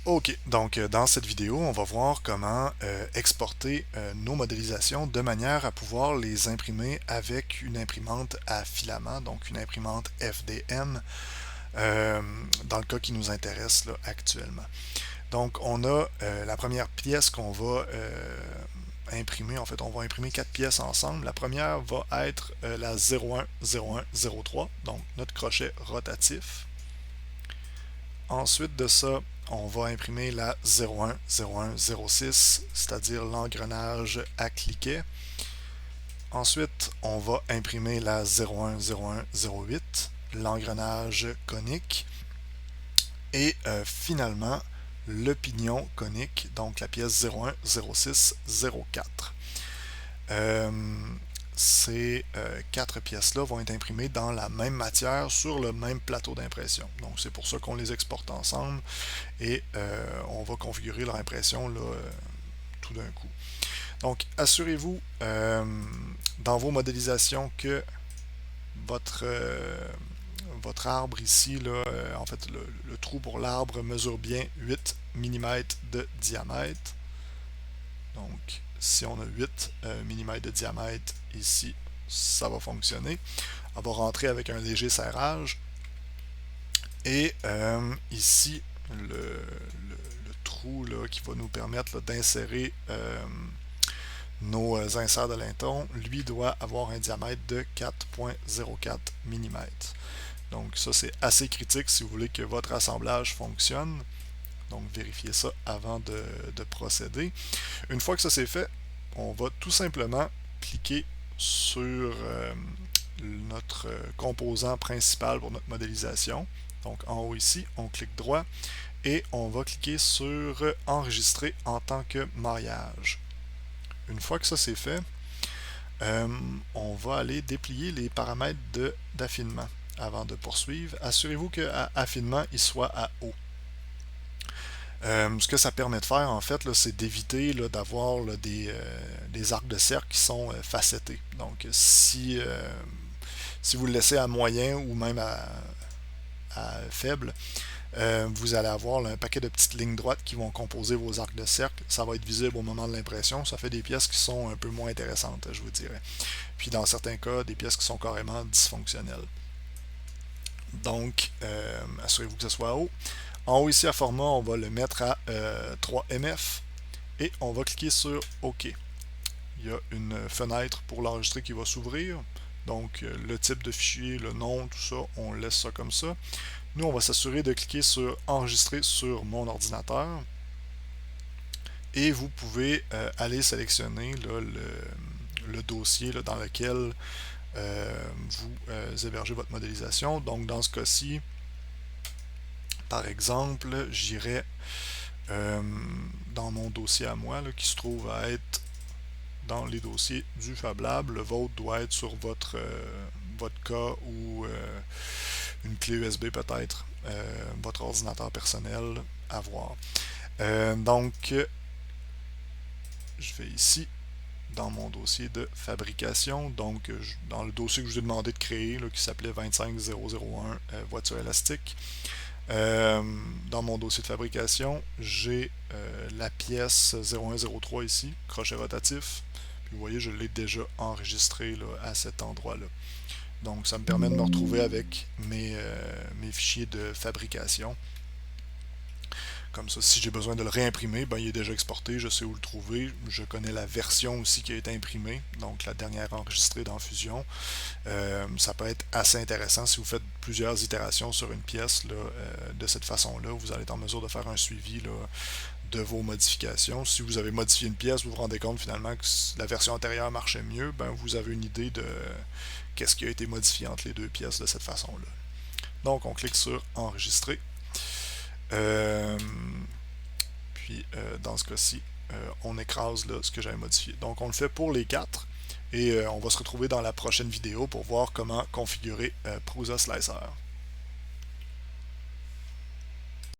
Ok, donc dans cette vidéo, on va voir comment exporter nos modélisations de manière à pouvoir les imprimer avec une imprimante à filament, donc une imprimante FDM, dans le cas qui nous intéresse là, actuellement. Donc on a la première pièce qu'on va imprimer, en fait on va imprimer quatre pièces ensemble. La première va être la 010103, donc notre crochet rotatif. Ensuite de ça, on va imprimer la 010106, c'est-à-dire l'engrenage à cliquet. Ensuite, on va imprimer la 010108, l'engrenage conique. Et finalement, le pignon conique, donc la pièce 010604. Ces quatre pièces-là vont être imprimées dans la même matière sur le même plateau d'impression. Donc c'est pour ça qu'on les exporte ensemble et on va configurer leur impression là, tout d'un coup. Donc assurez-vous dans vos modélisations que votre, votre arbre ici, là, en fait le trou pour l'arbre mesure bien 8 mm de diamètre. Donc si on a 8 mm de diamètre ici, ça va fonctionner. On va rentrer avec un léger serrage. Et ici, le trou là, qui va nous permettre d'insérer nos inserts de laiton, lui doit avoir un diamètre de 4,04 mm. Donc ça, c'est assez critique si vous voulez que votre assemblage fonctionne. Donc vérifiez ça avant de procéder. Une fois que ça c'est fait, on va tout simplement cliquer sur notre composant principal pour notre modélisation. Donc en haut ici, on clique droit et on va cliquer sur enregistrer en tant que mariage. Une fois que ça c'est fait, on va aller déplier les paramètres d'affinement. Avant de poursuivre, assurez-vous que affinement il soit à haut. Ce que ça permet de faire, en fait, c'est d'éviter d'avoir des arcs de cercle qui sont facettés. Donc, si vous le laissez à moyen ou même à faible, vous allez avoir là, un paquet de petites lignes droites qui vont composer vos arcs de cercle. Ça va être visible au moment de l'impression. Ça fait des pièces qui sont un peu moins intéressantes, je vous dirais. Puis, dans certains cas, des pièces qui sont carrément dysfonctionnelles. Donc, assurez-vous que ce soit haut. En haut ici à format, on va le mettre à 3MF et on va cliquer sur OK. Il y a une fenêtre pour l'enregistrer qui va s'ouvrir. Donc le type de fichier, le nom, tout ça, on laisse ça comme ça. Nous, on va s'assurer de cliquer sur enregistrer sur mon ordinateur. Et vous pouvez aller sélectionner là, le dossier là, dans lequel vous hébergez votre modélisation. Donc dans ce cas-ci, par exemple, j'irai dans mon dossier à moi, là, qui se trouve à être dans les dossiers du Fab Lab. Le vôtre doit être sur votre cas ou une clé USB peut-être, votre ordinateur personnel à voir. Donc, je vais ici dans mon dossier de fabrication, donc dans le dossier que je vous ai demandé de créer, là, qui s'appelait 25001 voiture élastique. Dans mon dossier de fabrication, j'ai la pièce 0103 ici, crochet rotatif. Puis vous voyez, je l'ai déjà enregistré là, à cet endroit-là. Donc ça me permet de me retrouver avec mes fichiers de fabrication. Comme ça, si j'ai besoin de le réimprimer, ben, il est déjà exporté, je sais où le trouver. Je connais la version aussi qui a été imprimée, donc la dernière enregistrée dans Fusion. Ça peut être assez intéressant si vous faites plusieurs itérations sur une pièce là, de cette façon-là. Vous allez être en mesure de faire un suivi là, de vos modifications. Si vous avez modifié une pièce, vous vous rendez compte finalement que la version antérieure marchait mieux, ben, vous avez une idée de qu'est-ce qui a été modifié entre les deux pièces de cette façon-là. Donc on clique sur enregistrer. Puis dans ce cas-ci, on écrase là, ce que j'avais modifié. Donc on le fait pour les quatre et on va se retrouver dans la prochaine vidéo pour voir comment configurer Prusa Slicer.